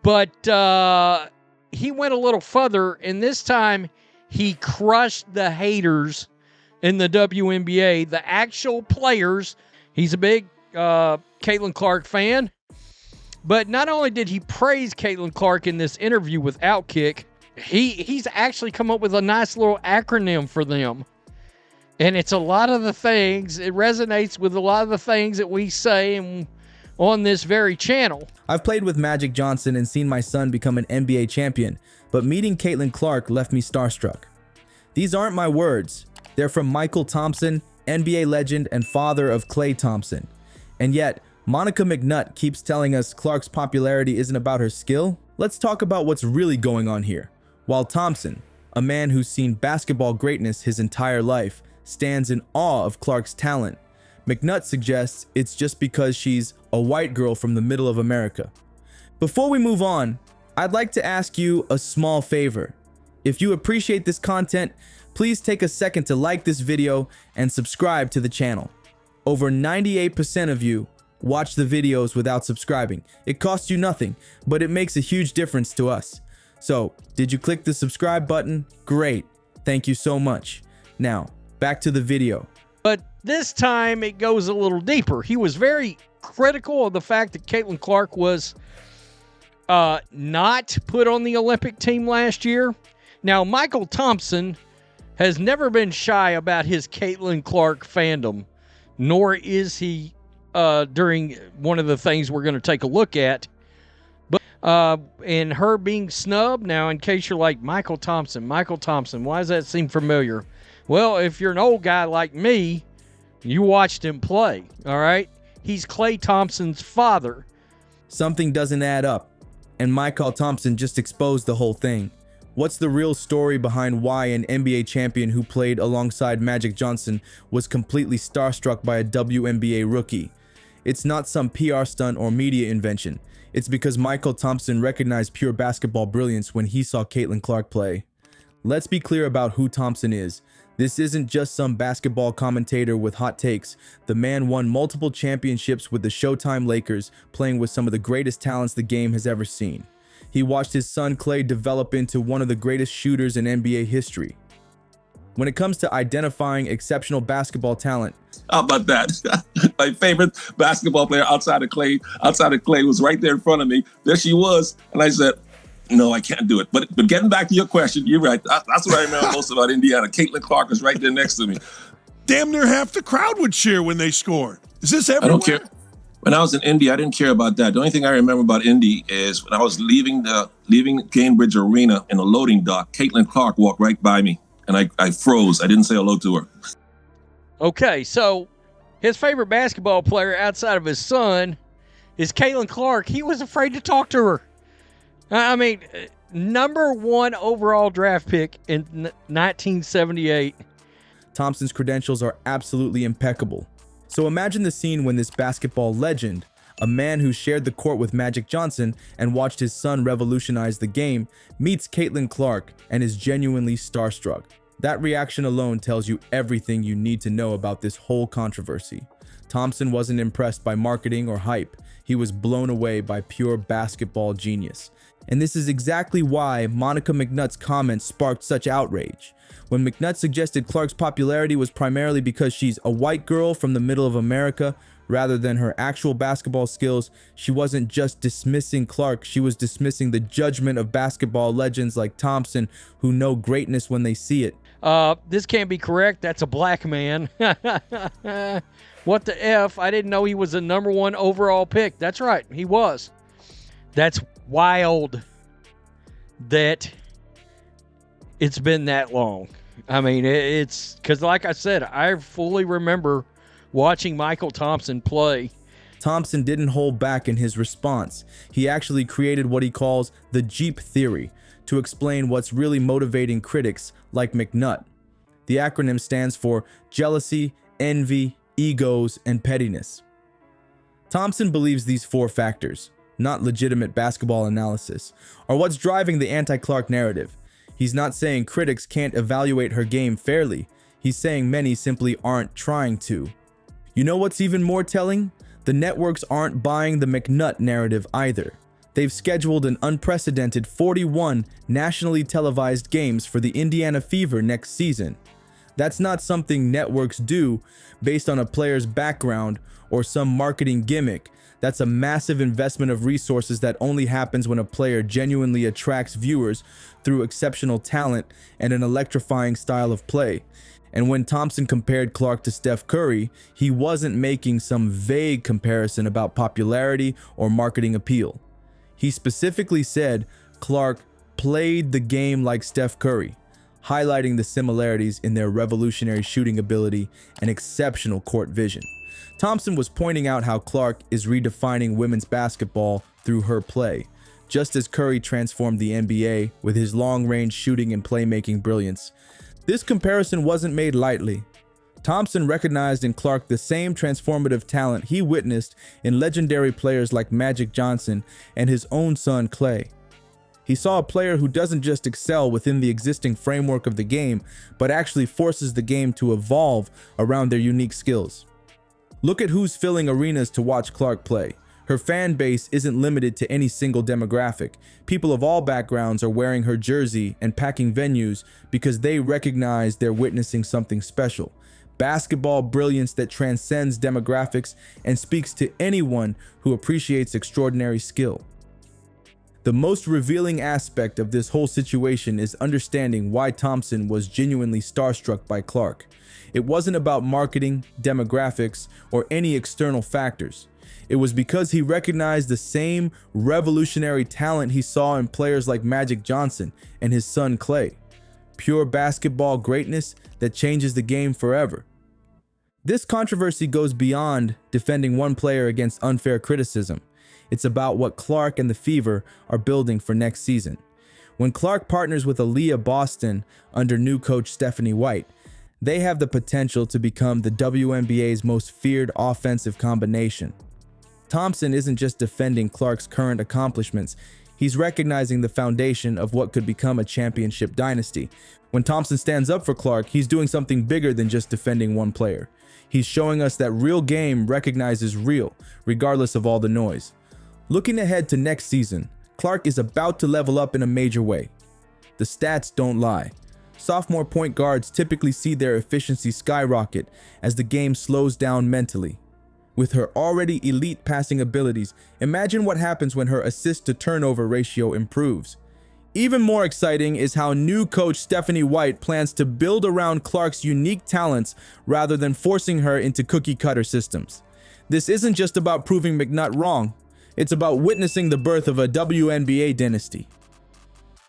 But he went a little further, and this time he crushed the haters in the WNBA, the actual players. He's a big Caitlin Clark fan. But not only did he praise Caitlin Clark in this interview with Outkick, he's actually come up with a nice little acronym for them. And it's a lot of the things, it resonates with a lot of the things that we say on this very channel. I've played with Magic Johnson and seen my son become an NBA champion, but meeting Caitlin Clark left me starstruck. These aren't my words. They're from Mychal Thompson, NBA legend and father of Klay Thompson. And yet, Monica McNutt keeps telling us Clark's popularity isn't about her skill. Let's talk about what's really going on here. While Thompson, a man who's seen basketball greatness his entire life, stands in awe of Clark's talent, McNutt suggests it's just because she's a white girl from the middle of America. Before we move on, I'd like to ask you a small favor. If you appreciate this content, please take a second to like this video and subscribe to the channel. Over 98% of you watch the videos without subscribing. It costs you nothing, but it makes a huge difference to us. So, did you click the subscribe button? Great. Thank you so much. Now, back to the video. But this time it goes a little deeper. He was very critical of the fact that Caitlin Clark was not put on the Olympic team last year. Now, Mychal Thompson has never been shy about his Caitlin Clark fandom, nor is he during one of the things we're going to take a look at. But and her being snubbed, now in case you're like, Mychal Thompson, why does that seem familiar? Well, if you're an old guy like me, you watched him play, all right? He's Klay Thompson's father. Something doesn't add up, and Mychal Thompson just exposed the whole thing. What's the real story behind why an NBA champion who played alongside Magic Johnson was completely starstruck by a WNBA rookie? It's not some PR stunt or media invention. It's because Mychal Thompson recognized pure basketball brilliance when he saw Caitlin Clark play. Let's be clear about who Thompson is. This isn't just some basketball commentator with hot takes. The man won multiple championships with the Showtime Lakers, playing with some of the greatest talents the game has ever seen. He watched his son Klay develop into one of the greatest shooters in NBA history. When it comes to identifying exceptional basketball talent, how about that? My favorite basketball player outside of Klay was right there in front of me. There she was, and I said, no, I can't do it. But getting back to your question, you're right. That's what I remember most about Indiana. Caitlin Clark was right there next to me. Damn near half the crowd would cheer when they scored. Is this everywhere? I don't care. When I was in Indy, I didn't care about that. The only thing I remember about Indy is when I was leaving Cambridge Arena in a loading dock, Caitlin Clark walked right by me, and I froze. I didn't say hello to her. Okay, so his favorite basketball player outside of his son is Caitlin Clark. He was afraid to talk to her. I mean, number 1 overall draft pick in 1978. Thompson's credentials are absolutely impeccable. So imagine the scene when this basketball legend, a man who shared the court with Magic Johnson and watched his son revolutionize the game, meets Caitlin Clark and is genuinely starstruck. That reaction alone tells you everything you need to know about this whole controversy. Thompson wasn't impressed by marketing or hype. He was blown away by pure basketball genius. And this is exactly why Monica McNutt's comments sparked such outrage. When McNutt suggested Clark's popularity was primarily because she's a white girl from the middle of America, rather than her actual basketball skills, she wasn't just dismissing Clark, she was dismissing the judgment of basketball legends like Thompson who know greatness when they see it. This can't be correct. That's a black man. What the F? I didn't know he was the number 1 overall pick. That's right. He was. That's wild that it's been that long. I mean, it's because, like I said, I fully remember watching Mychal Thompson play. Thompson didn't hold back in his response. He actually created what he calls the Jeep theory to explain what's really motivating critics like McNutt. The acronym stands for jealousy, envy, egos, and pettiness. Thompson believes these 4 factors, not legitimate basketball analysis, are what's driving the anti-Clark narrative. He's not saying critics can't evaluate her game fairly. He's saying many simply aren't trying to. You know what's even more telling? The networks aren't buying the McNutt narrative either. They've scheduled an unprecedented 41 nationally televised games for the Indiana Fever next season. That's not something networks do based on a player's background or some marketing gimmick. That's a massive investment of resources that only happens when a player genuinely attracts viewers through exceptional talent and an electrifying style of play. And when Thompson compared Clark to Steph Curry, he wasn't making some vague comparison about popularity or marketing appeal. He specifically said Clark played the game like Steph Curry, highlighting the similarities in their revolutionary shooting ability and exceptional court vision. Thompson was pointing out how Clark is redefining women's basketball through her play, just as Curry transformed the NBA with his long-range shooting and playmaking brilliance. This comparison wasn't made lightly. Thompson recognized in Clark the same transformative talent he witnessed in legendary players like Magic Johnson and his own son Clay. He saw a player who doesn't just excel within the existing framework of the game, but actually forces the game to evolve around their unique skills. Look at who's filling arenas to watch Clark play. Her fan base isn't limited to any single demographic. People of all backgrounds are wearing her jersey and packing venues because they recognize they're witnessing something special. Basketball brilliance that transcends demographics and speaks to anyone who appreciates extraordinary skill. The most revealing aspect of this whole situation is understanding why Thompson was genuinely starstruck by Clark. It wasn't about marketing, demographics, or any external factors. It was because he recognized the same revolutionary talent he saw in players like Magic Johnson and his son Clay. Pure basketball greatness that changes the game forever. This controversy goes beyond defending one player against unfair criticism. It's about what Clark and the Fever are building for next season. When Clark partners with Aaliyah Boston under new coach Stephanie White, they have the potential to become the WNBA's most feared offensive combination. Thompson isn't just defending Clark's current accomplishments, he's recognizing the foundation of what could become a championship dynasty. When Thompson stands up for Clark, he's doing something bigger than just defending one player. He's showing us that real game recognizes real, regardless of all the noise. Looking ahead to next season, Clark is about to level up in a major way. The stats don't lie. Sophomore point guards typically see their efficiency skyrocket as the game slows down mentally. With her already elite passing abilities, imagine what happens when her assist-to-turnover ratio improves. Even more exciting is how new coach Stephanie White plans to build around Clark's unique talents rather than forcing her into cookie-cutter systems. This isn't just about proving McNutt wrong. It's about witnessing the birth of a WNBA dynasty.